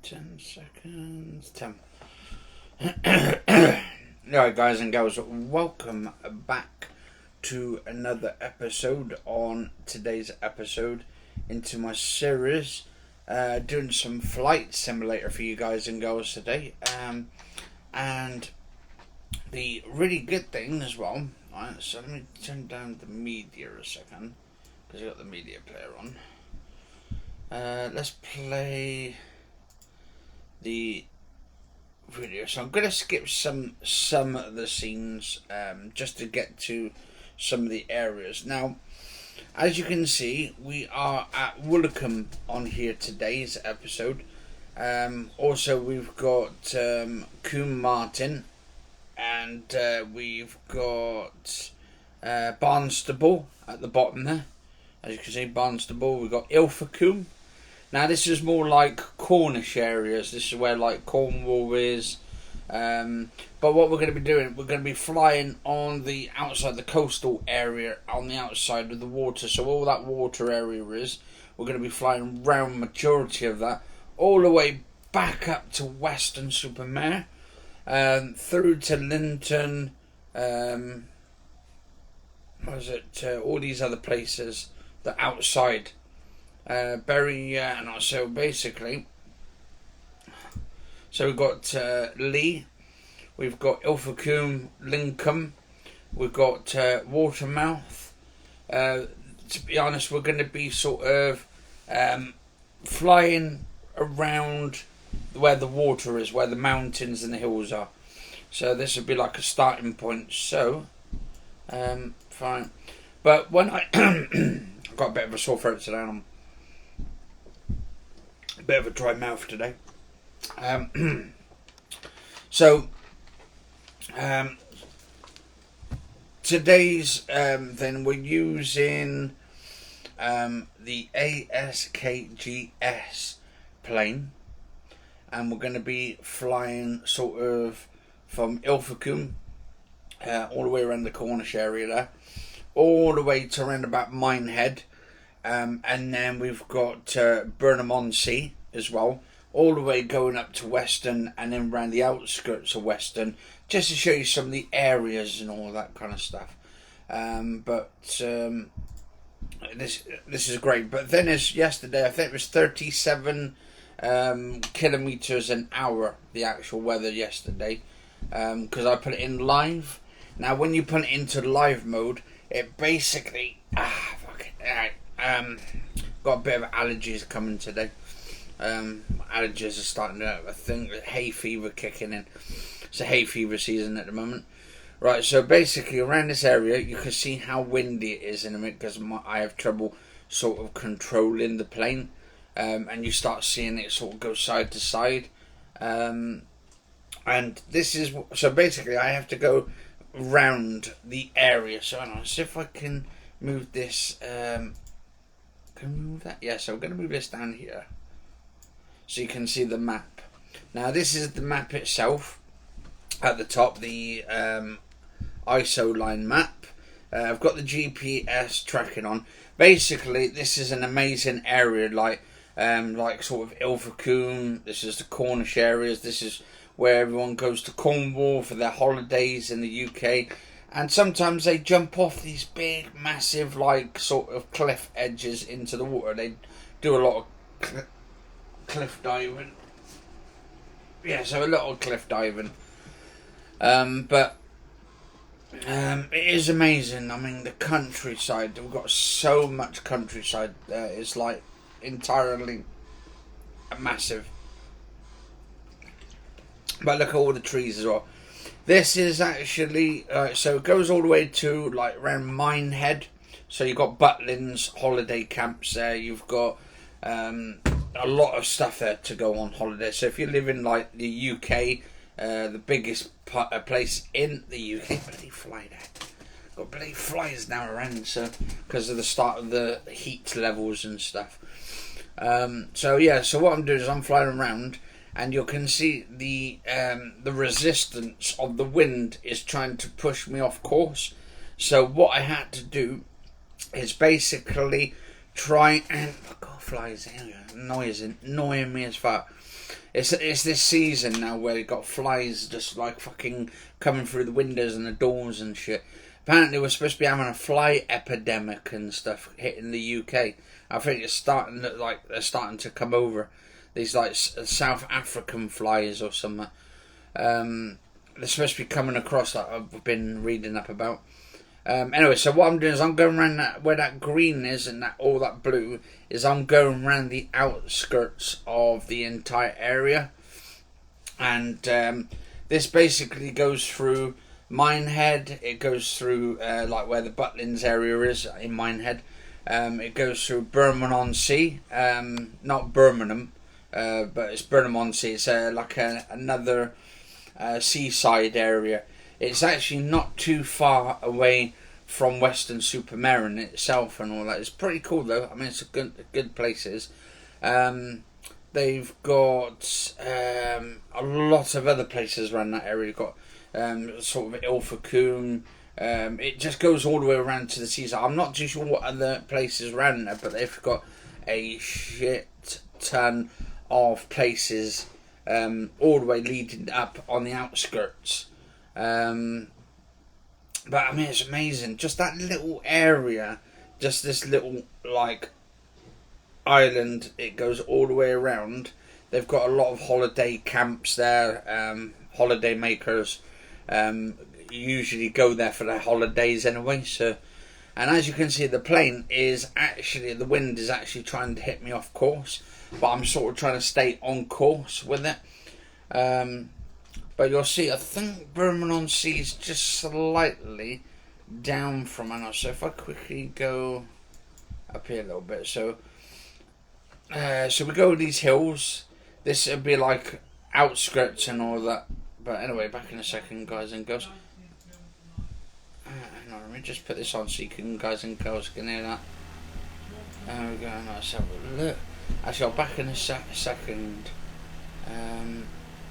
10 seconds. 10. Alright, guys and girls, welcome back to another episode. On today's episode into my series, doing some flight simulator for you guys and girls today. And the really good thing as well, right, so let me turn down the media a second, because I've got the media player on. Let's play the video. So I'm going to skip some of the scenes just to get to some of the areas. Now, as you can see, we are at Woolacombe on here today's episode. Also, we've got Combe Martin, and we've got Barnstable at the bottom there. As you can see, Barnstable. We've got Ilfracombe. Now this is more like Cornish areas. This is where like Cornwall is. But what we're going to be doing, we're going to be flying on the outside, the coastal area, on the outside of the water. So all that water area is, we're going to be flying round majority of that, all the way back up to Weston-super-Mare, through to Linton, all these other places that outside. Bury, and so basically, so we've got Lee, we've got Ilfracombe, Lincoln, we've got Watermouth. To be honest, we're going to be sort of flying around where the water is, where the mountains and the hills are. So this would be like a starting point. So, fine. But when I I've got a bit of a sore throat today, and I'm a bit of a dry mouth today. Today's then we're using the ASKGS plane, and we're going to be flying sort of from Ilfracombe all the way around the Cornish area there, all the way to around about Minehead, and then we've got Burnham-on-Sea as well, all the way going up to Weston, and then around the outskirts of Weston, just to show you some of the areas and all that kind of stuff. This is great. But then as yesterday, I think it was 37 kilometers an hour, the actual weather yesterday, because I put it in live. Now when you put it into live mode, it basically got a bit of allergies coming today. Allergies are starting to, I think, hay fever kicking in. It's a hay fever season at the moment. Right, so basically around this area, you can see how windy it is in a minute, because I have trouble sort of controlling the plane, and you start seeing it sort of go side to side. And this is, so basically I have to go round the area. So I'll see if I can move this. Can I move that? Yeah, so I'm going to move this down here, so you can see the map. Now this is the map itself at the top, the ISO line map. I've got the GPS tracking on. Basically this is an amazing area, like sort of Ilfracombe. This is the Cornish areas. This is where everyone goes to Cornwall for their holidays in the UK. And sometimes they jump off these big, massive, like, sort of cliff edges into the water. They do a lot of cliff diving. Yeah, so a lot of cliff diving. But it is amazing. I mean, the countryside, we've got so much countryside there. It's like entirely massive. But look at all the trees as well. This is actually, so it goes all the way to like around Minehead. So you've got Butlins holiday camps there. You've got a lot of stuff there to go on holiday. So if you live in like the UK, the biggest place in the UK, bloody fly there. Got bloody flies now around, so because of the start of the heat levels and stuff. So yeah, so what I'm doing is I'm flying around, and you can see the resistance of the wind is trying to push me off course. So what I had to do is basically try and... Oh God, flies, annoying me as fuck. It's this season now where you got flies just like fucking coming through the windows and the doors and shit. Apparently we're supposed to be having a fly epidemic and stuff hitting the UK. I think it's starting to, like, they're starting to come over. These like South African flies or something. They're supposed to be coming across that I've been reading up about. Anyway, so what I'm doing is I'm going around where that green is and all that blue is. I'm going around the outskirts of the entire area, and this basically goes through Minehead. It goes through like where the Butlins area is in Minehead. It goes through Birmingham-on-Sea, not Birmingham, but it's Birmingham-on-Sea. It's like another seaside area. It's actually not too far away from Weston-super-Mare itself and all that. It's pretty cool though. I mean, it's a good places. They've got a lot of other places around that area. You've got sort of Ilfracombe. It just goes all the way around to the seaside. I'm not too sure what other places around there, but they've got a shit ton of places all the way leading up on the outskirts. But I mean, it's amazing. Just that little area, just this little like island. It goes all the way around. They've got a lot of holiday camps there. Holiday makers usually go there for their holidays anyway. So, and as you can see, the plane is actually, the wind is actually trying to hit me off course, but I'm sort of trying to stay on course with it. But you'll see, I think Birmingham-on-Sea is just slightly down from us. So if I quickly go up here a little bit, so we go these hills. This would be like outskirts and all that. But anyway, back in a second, guys and girls. Hang on, let me just put this on so you can, guys and girls, can hear that. There we go. Let's have a look. Actually, I'll back in a second.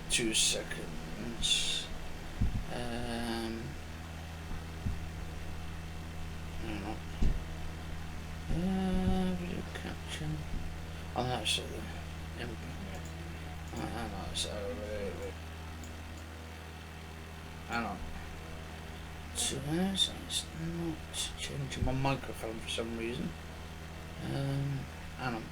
2 seconds. Video capture. Oh, that's the input. Hang on. So it's not changing my microphone for some reason. Hang on.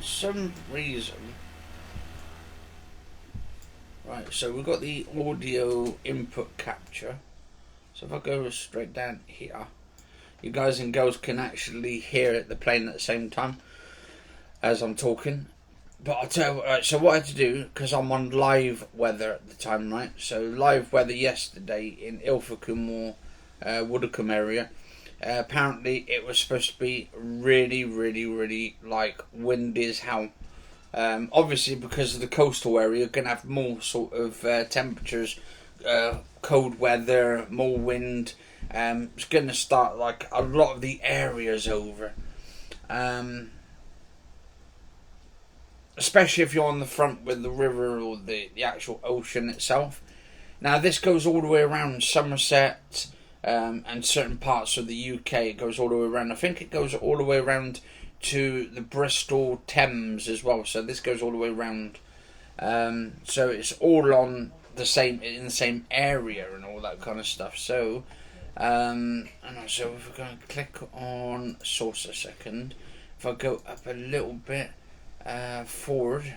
Some reason, right, so we've got the audio input capture. So if I go straight down here, you guys and girls can actually hear it, the plane at the same time as I'm talking. But I'll tell you, right, so what I had to do, because I'm on live weather at the time, right? So live weather yesterday in Ilfracombe or Woolacombe area. Apparently it was supposed to be really like windy as hell. Obviously because of the coastal area, you're going to have more sort of temperatures, cold weather, more wind. It's going to start like a lot of the areas over. Especially if you're on the front with the river or the actual ocean itself. Now this goes all the way around Somerset, and certain parts of the UK. It goes all the way around. I think it goes all the way around to the Bristol Thames as well. So this goes all the way around. So it's all on the same, in the same area and all that kind of stuff. So, and so if we're going to click on source a second, if I go up a little bit forward,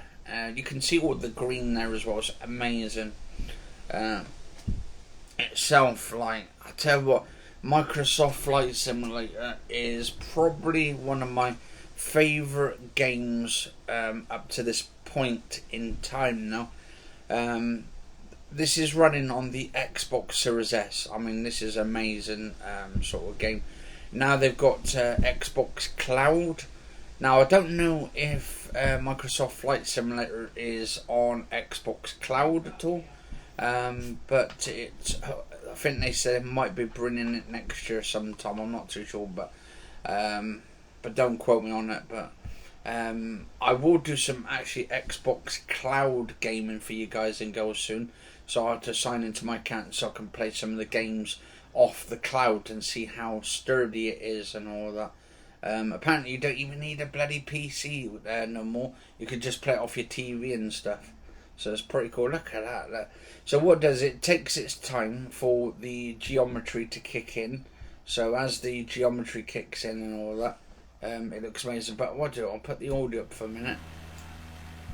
you can see all the green there as well. It's amazing. Itself, like, I tell you what, Microsoft Flight Simulator is probably one of my favourite games up to this point in time now. This is running on the Xbox Series S. I mean, this is amazing sort of game. Now they've got Xbox Cloud. Now I don't know if Microsoft Flight Simulator is on Xbox Cloud at all. But I think they said it might be bringing it next year sometime. I'm not too sure, but don't quote me on it. But I will do some actually Xbox cloud gaming for you guys and girls soon. So I have to sign into my account so I can play some of the games off the cloud and see how sturdy it is and all that. Apparently you don't even need a bloody PC no more. You can just play it off your TV and stuff. So it's pretty cool. Look at that. Look. So what does it takes its time for the geometry to kick in. So as the geometry kicks in and all that, it looks amazing. But what do I'll put the audio up for a minute,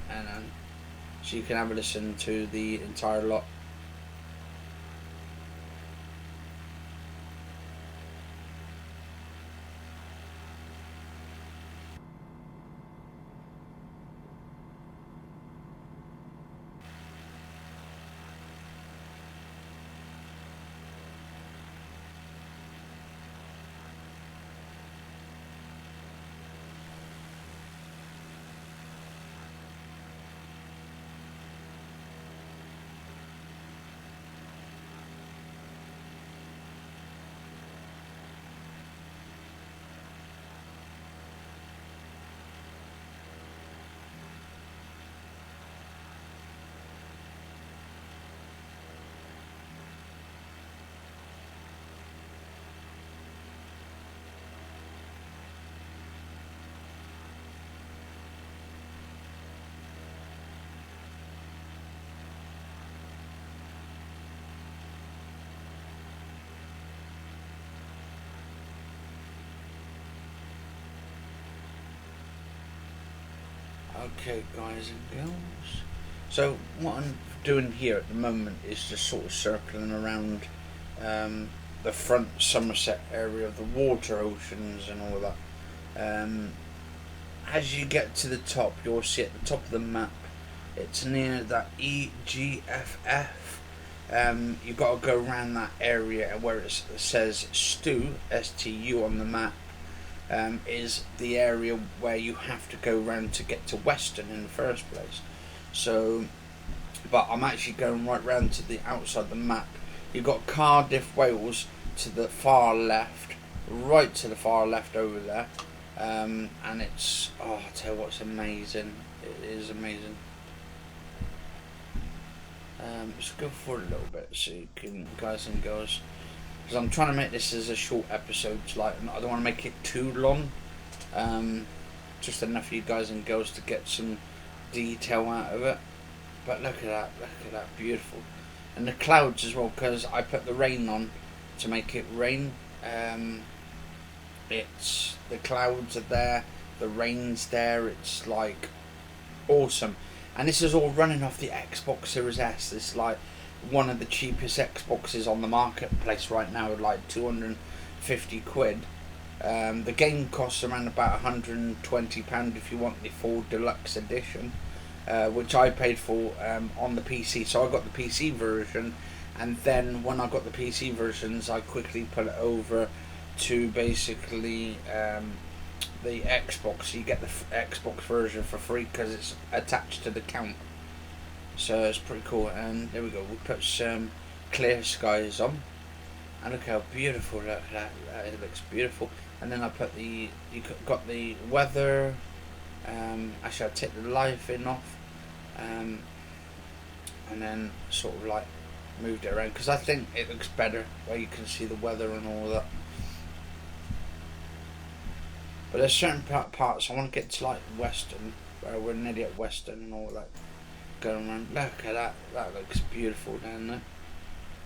and so you can have a listen to the entire lot. Okay, guys and girls. So what I'm doing here at the moment is just sort of circling around the front Somerset area of the water oceans and all that. As you get to the top, you'll see at the top of the map, it's near that EGFF. You've got to go around that area where it says STU, STU on the map. Is the area where you have to go round to get to Weston in the first place. So, but I'm actually going right round to the outside the map. You've got Cardiff, Wales to the far left, right to the far left over there, and it's, oh, I tell you what, it's amazing. It is amazing. Let's go for a little bit so you can, guys and girls. Because I'm trying to make this as a short episode, like I don't want to make it too long, just enough for you guys and girls to get some detail out of it. But look at that, beautiful. And the clouds as well, because I put the rain on to make it rain. It's, the clouds are there, the rain's there, it's like awesome. And this is all running off the Xbox Series S. This is like one of the cheapest Xboxes on the marketplace right now, like 250 quid. The game costs around about £120 if you want the full deluxe edition, which I paid for on the PC. So I got the PC version, and then when I got the PC versions, I quickly put it over to basically the Xbox. So you get the Xbox version for free because it's attached to the account. So it's pretty cool. And there we go, we put some clear skies on, and look how beautiful, look at that, it looks beautiful. And then I put you got the weather, actually I take the live in off, and then sort of like moved it around because I think it looks better where you can see the weather and all that. But there's certain parts I want to get to, like Western, where we're nearly at Western and all that. Going around, look at that, that looks beautiful down there.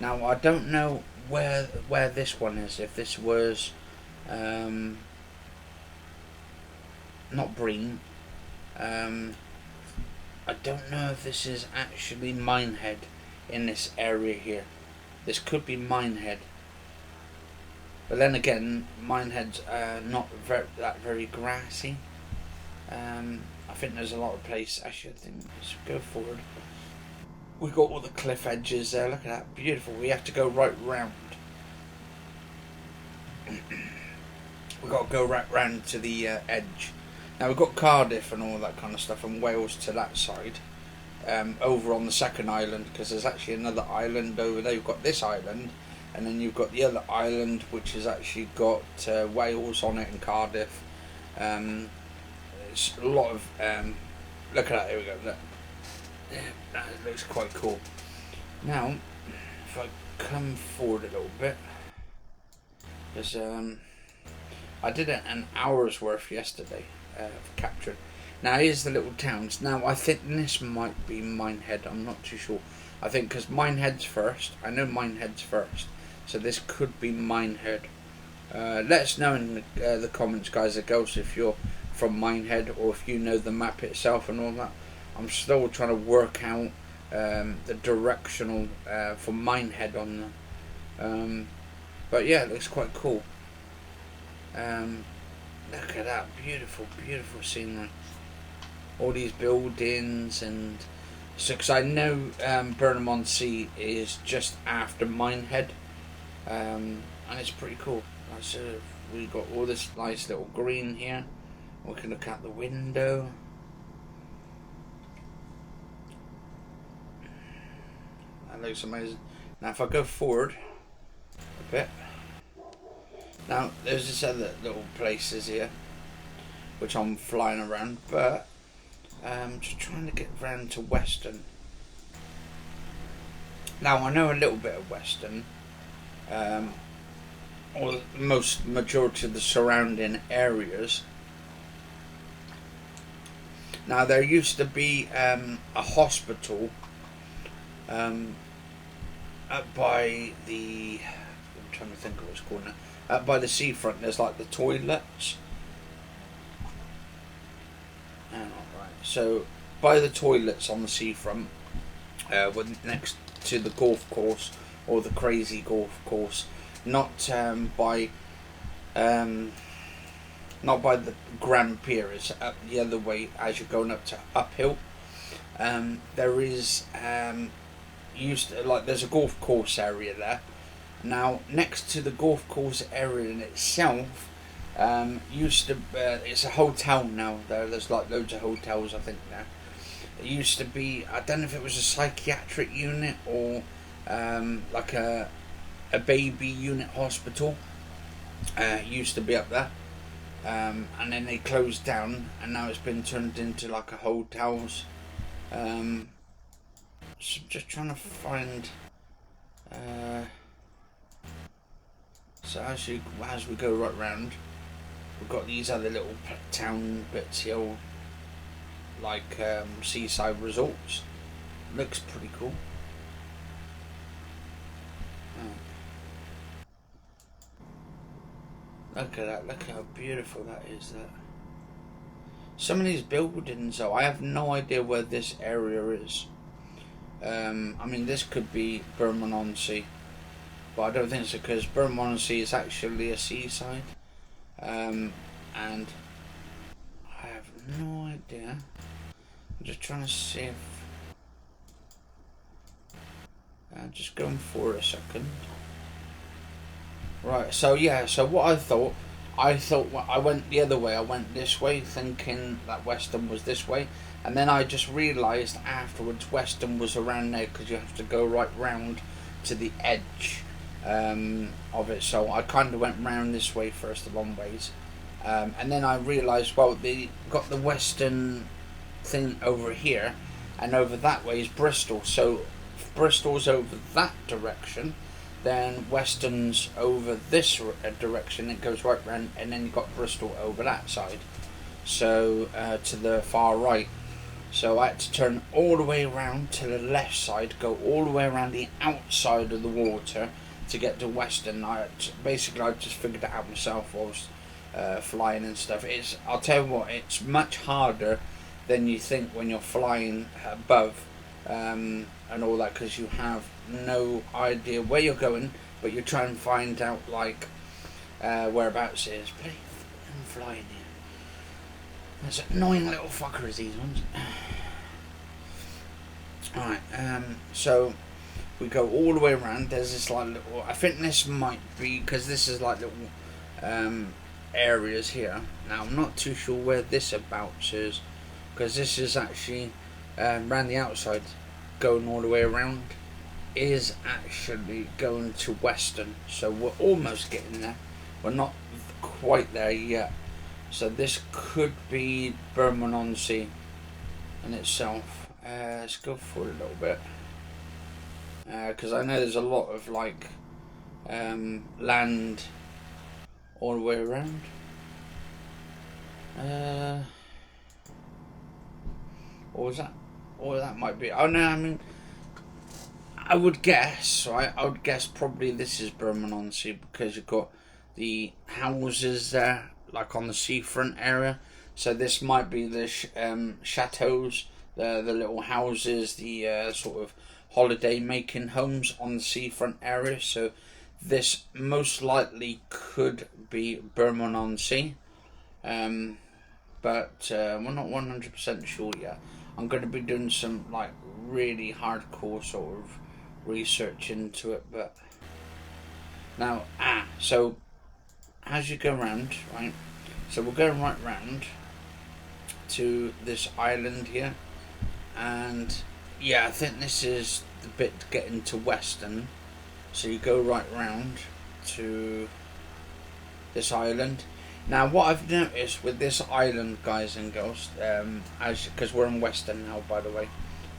Now I don't know where this one is, if this was not Breen. I don't know if this is actually Minehead in this area here. This could be Minehead, but then again, Minehead's not very grassy. I think there's a lot of place. Actually, I think let's go forward. We've got all the cliff edges there. Look at that, beautiful. We have to go right round. We've got to go right round to the edge. Now we've got Cardiff and all that kind of stuff, and Wales to that side. over on the second island, because there's actually another island over there. You've got this island, and then you've got the other island, which has actually got Wales on it and Cardiff. It's a lot of look at that. Here we go. Look. Yeah, that looks quite cool. Now, if I come forward a little bit, because I did an hour's worth yesterday for capturing. Now here's the little towns. Now I think this might be Minehead. I'm not too sure. I think because Minehead's first. I know Minehead's first, so this could be Minehead. Let us know in the comments, guys and girls, if you're from Minehead or if you know the map itself and all that. I'm still trying to work out the directional for Minehead on them. But yeah, it looks quite cool. Look at that, beautiful, beautiful scenery. All these buildings, and so because I know Burnham-on-Sea is just after Minehead, and it's pretty cool. So we got all this nice little green here. We can look out the window. That looks amazing. Now if I go forward a bit, now there's this other little places here which I'm flying around, but I'm just trying to get round to Western. Now I know a little bit of Western, or the majority of the surrounding areas. Now there used to be a hospital up by the, I'm trying to think of what it's called now. Up by the seafront, there's like the toilets. So by the toilets on the seafront, next to the golf course or the crazy golf course, not by the Grand Pier. It's up the other way as you're going up to Uphill. There is there's a golf course area there. Now next to the golf course area in itself, it's a hotel now. There's like loads of hotels, I think, now. It used to be, I don't know if it was a psychiatric unit or like a baby unit hospital. Used to be up there, and then they closed down, and now it's been turned into like a hotels. So just trying to find. So as we go right round, we've got these other little town bits here, like seaside resorts. Looks pretty cool. Look at that, look how beautiful that is. That some of these buildings, though, I have no idea where this area is. I mean, this could be Burnham-on-Sea, but I don't think so, because Burnham-on-Sea is actually a seaside, and I have no idea. I'm just trying to see if just going for a second. Right, so yeah, so what I thought I went the other way. I went this way thinking that Western was this way, and then I just realised afterwards Western was around there, because you have to go right round to the edge of it. So I kind of went round this way first, a long ways, and then I realised, well, they got the Western thing over here, and over that way is Bristol. So if Bristol's over that direction, then Western's over this direction. It goes right round, and then you've got Bristol over that side, so to the far right. So I had to turn all the way around to the left side, go all the way around the outside of the water to get to Western. I just figured it out myself while I was flying and stuff. I'll tell you what, it's much harder than you think when you're flying above and all that, because you have no idea where you're going, but you try and find out like whereabouts it is. Bloody flying here. There's annoying little fuckers, these ones. Alright, so we go all the way around. There's this like little, I think this might be, because this is like little areas here. Now I'm not too sure where this abouts is, because this is actually around the outside, going all the way around, is actually going to Western. So we're almost getting there. We're not quite there yet. So this could be Bermondsey in itself. Let's go forward a little bit, because I know there's a lot of like land all the way around. Or was that? Or that might be. Oh no, I mean, I would guess, right? I would guess probably this is Bermondsey, because you've got the houses there, like on the seafront area. So this might be the chateaus, the little houses, the sort of holiday making homes on the seafront area. So this most likely could be Bermondsey, but we're not 100% sure yet. I'm going to be doing some like really hardcore sort of research into it. But now, so as you go around, right, so we're going right round to this island here, and yeah, I think this is the bit getting to Western. So you go right round to this island. Now what I've noticed with this island, guys and girls, because we're in Western now, by the way,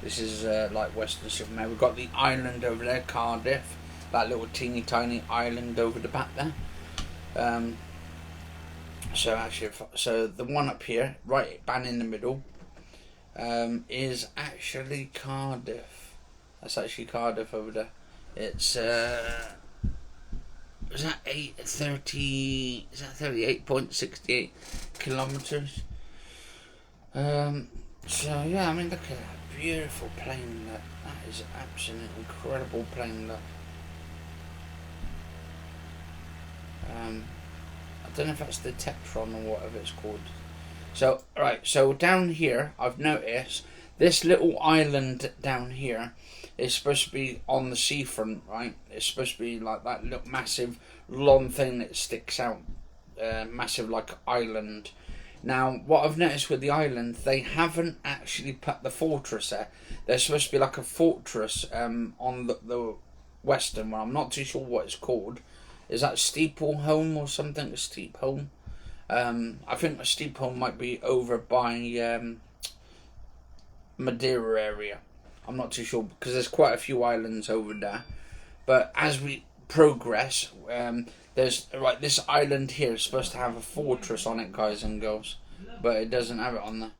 this is like Western Superman. We've got the island over there, Cardiff, that little teeny tiny island over the back there. So the one up here, right bang in the middle, is actually Cardiff. That's actually Cardiff over there. It's is that 38.68 kilometers? So yeah, I mean, look at that beautiful plane. That is an absolute incredible plane. That I don't know if that's the Tetron or whatever it's called. So right, so down here, I've noticed this little island down here is supposed to be on the seafront, right? It's supposed to be like that little massive long thing that sticks out, massive like island. Now, what I've noticed with the island, they haven't actually put the fortress there. There's supposed to be like a fortress on the Western one. I'm not too sure what it's called. Is that Steepleholm or something? A Steepholm? I think a Steepholm might be over by Madeira area. I'm not too sure, because there's quite a few islands over there. But as we progress, there's right, this island here is supposed to have a fortress on it, guys and girls, but it doesn't have it on there.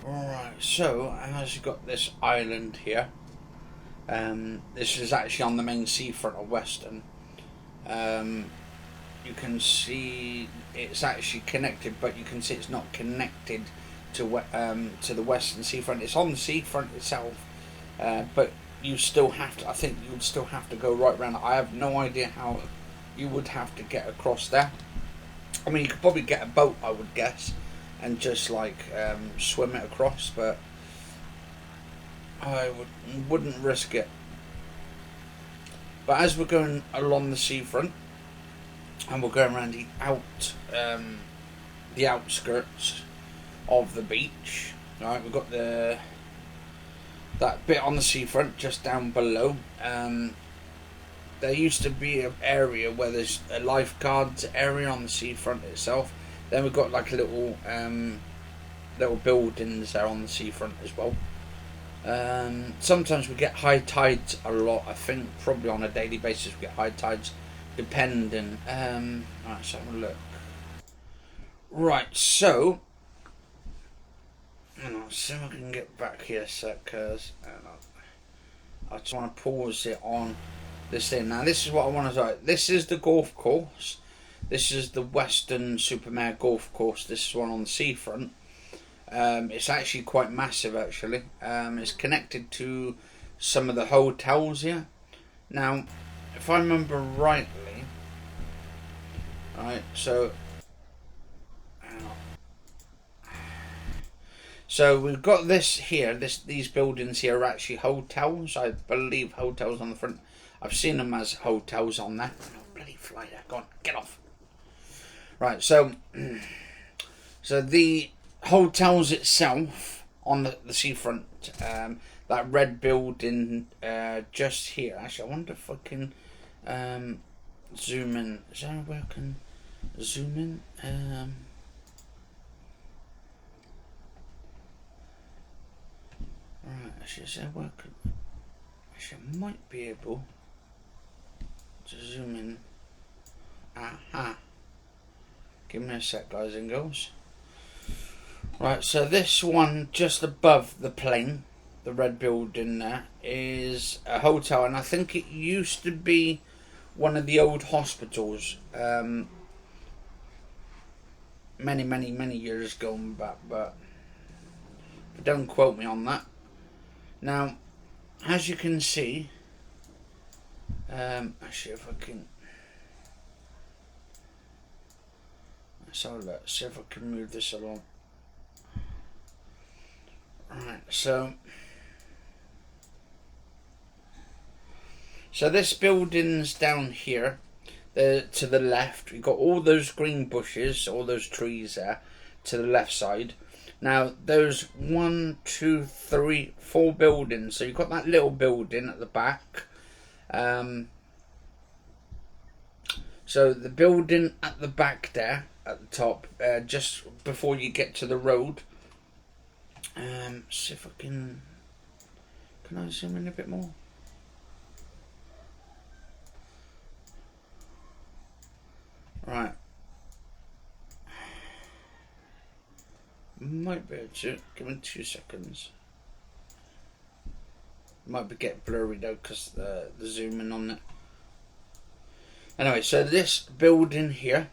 Alright, so as you got this island here, this is actually on the main seafront of Western. You can see it's actually connected, but you can see it's not connected to the Western seafront. It's on the seafront itself, but you still have to. I think you would still have to go right round. I have no idea how you would have to get across there. I mean, you could probably get a boat, I would guess, and just like swim it across, but I wouldn't risk it. But as we're going along the seafront, and we're going around the outskirts of the beach, right? We've got that bit on the seafront just down below. There used to be an area where there's a lifeguards area on the seafront itself. Then we've got like a little buildings there on the seafront as well. Sometimes we get high tides a lot. I think probably on a daily basis we get high tides, depending. Alright, so have a look. Right, so I'll see if I can get back here a sec, because I just want to pause it on this thing. Now this is what I want to say. This is the golf course. This is the Western Supermare golf course. This is one on the seafront. It's actually quite massive, actually. It's connected to some of the hotels here. Now, if I remember rightly, right, so we've got this here. These buildings here are actually hotels. I believe hotels on the front. I've seen them as hotels on there. Oh, bloody fly there! Go on, get off. Right, so the hotels itself on the seafront. That red building just here. Actually, I wonder if I can zoom in. Is there a way I can zoom in? Right, actually, is there a way I could... Actually, I might be able to zoom in. Aha. Give me a sec, guys and girls. Right, so this one just above the plane, the red building there, is a hotel, and I think it used to be one of the old hospitals. Many years going back, but don't quote me on that. Now, as you can see, actually, if I can, let's see if I can move this along. Right, so this building's down here, to the left. We've got all those green bushes, all those trees there, to the left side. Now, there's 1, 2, 3, 4 buildings. So you've got that little building at the back. So the building at the back there, at the top, just before you get to the road. See if I can I zoom in a bit more? Right. Might be able to. Give me 2 seconds. Might be getting blurry though because the zooming on it. Anyway, so this building here,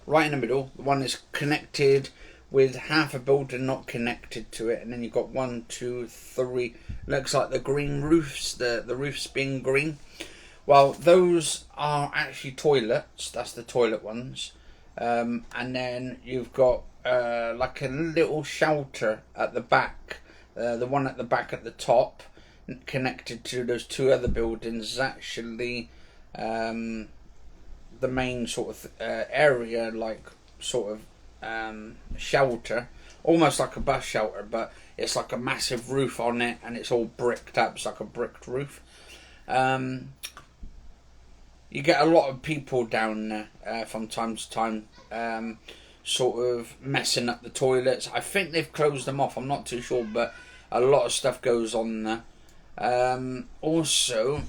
right in the middle, the one is connected with half a building not connected to it, and then you've got 1, 2, 3. Looks like the green roofs, the roofs being green. Well, those are actually toilets. That's the toilet ones. And then you've got like a little shelter at the back. The one at the back at the top, connected to those 2 other buildings, is actually the main sort of area, like sort of shelter, almost like a bus shelter, but it's like a massive roof on it, and it's all bricked up. It's like a bricked roof. You get a lot of people down there from time to time, sort of messing up the toilets. I think they've closed them off, I'm not too sure, but a lot of stuff goes on there. Also,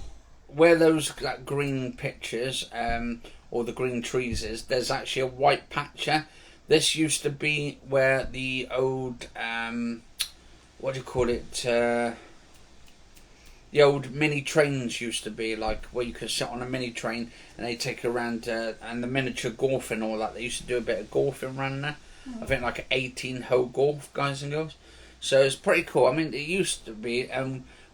where those green pictures or the green trees is, there's actually a white patch there. This used to be where the old, what do you call it, the old mini trains used to be, like where you could sit on a mini train and they take you around, and the miniature golf and all that. They used to do a bit of golfing around there. I think like an 18-hole golf, guys and girls. So it's pretty cool. I mean, it used to be,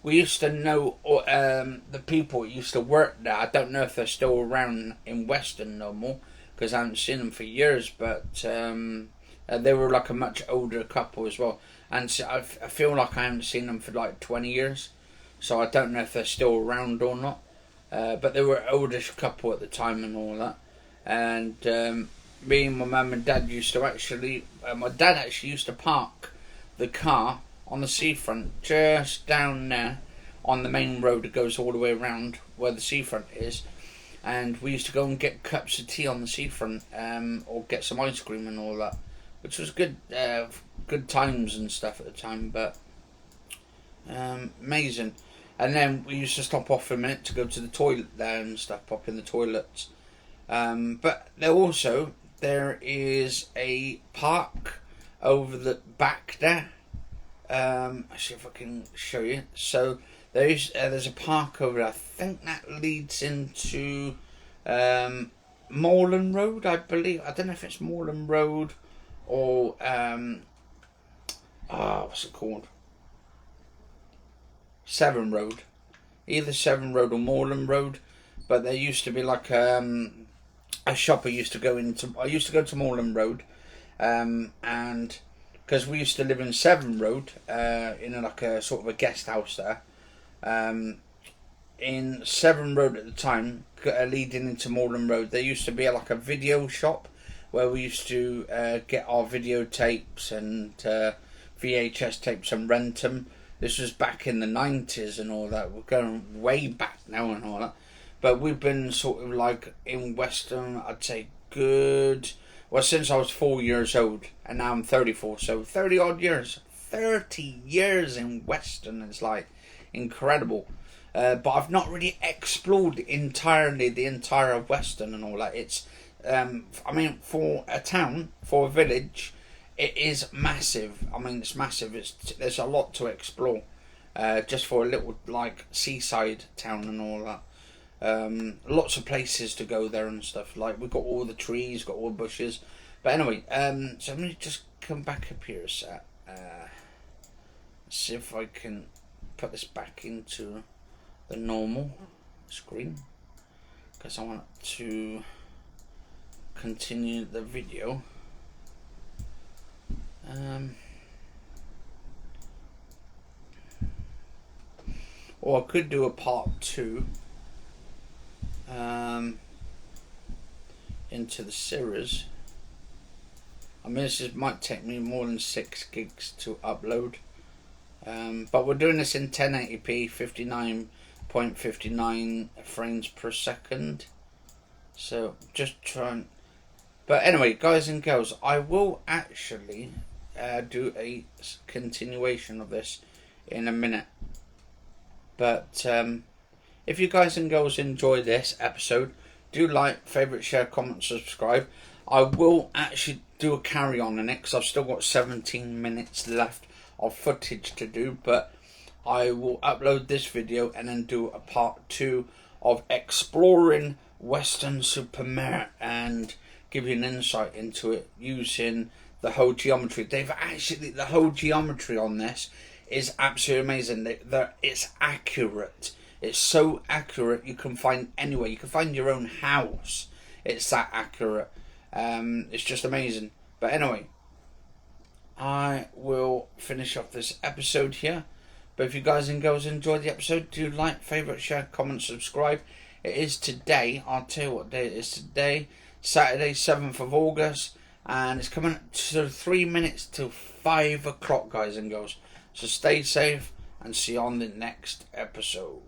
we used to know the people who used to work there. I don't know if they're still around in Western no more, because I haven't seen them for years, but they were like a much older couple as well. And so I feel like I haven't seen them for like 20 years. So I don't know if they're still around or not. But they were an oldish couple at the time and all that. And me and my mum and dad used to actually... my dad actually used to park the car on the seafront just down there on the main road that goes all the way around where the seafront is. And we used to go and get cups of tea on the seafront, or get some ice cream and all that. Which was good times and stuff at the time, but... amazing. And then we used to stop off for a minute to go to the toilet there and stuff, pop in the toilets. But there is a park over the back there. I'll see if I can show you. So there's a park over there. I think that leads into Moreland Road, I believe. I don't know if it's Moreland Road or what's it called? Severn Road, either Severn Road or Moorland Road. But there used to be like a shop I used to go into. I used to go to Moorland Road, and because we used to live in Severn Road, in like a sort of a guest house there. In Severn Road at the time, leading into Moorland Road, there used to be like a video shop where we used to get our videotapes and VHS tapes and rent them. This was back in the 90s and all that. We're going way back now and all that. But we've been sort of like in Western, I'd say since I was 4 years old, and now I'm 34, so 30 odd years. 30 years in Western is like incredible. But I've not really explored entirely the entire of Western and all that. It's, I mean, for a town, for a village, it is massive. I mean, it's massive. There's a lot to explore, just for a little like seaside town and all that. Lots of places to go there and stuff. Like we've got all the trees, got all the bushes. But anyway, so let me just come back up here a sec. See if I can put this back into the normal screen, because I want to continue the video. Or I could do a part 2 into the series. I mean, might take me more than 6 gigs to upload, but we're doing this in 1080p 59.59 frames per second, so just trying. But anyway, guys and girls, I will actually do a continuation of this in a minute. But if you guys and girls enjoy this episode, do like, favourite, share, comment, subscribe. I will actually do a carry on in it, because I've still got 17 minutes left of footage to do. But I will upload this video and then do a part 2 of exploring Weston-super-Mare and give you an insight into it using the whole geometry. The whole geometry on this is absolutely amazing. It's accurate. It's so accurate you can find anywhere. You can find your own house. It's that accurate. It's just amazing. But anyway, I will finish off this episode here. But if you guys and girls enjoyed the episode, do like, favourite, share, comment, subscribe. It is today. I'll tell you what day it is today. Saturday, 7th of August. And it's coming to 3 minutes till 5 o'clock, guys and girls. So stay safe and see you on the next episode.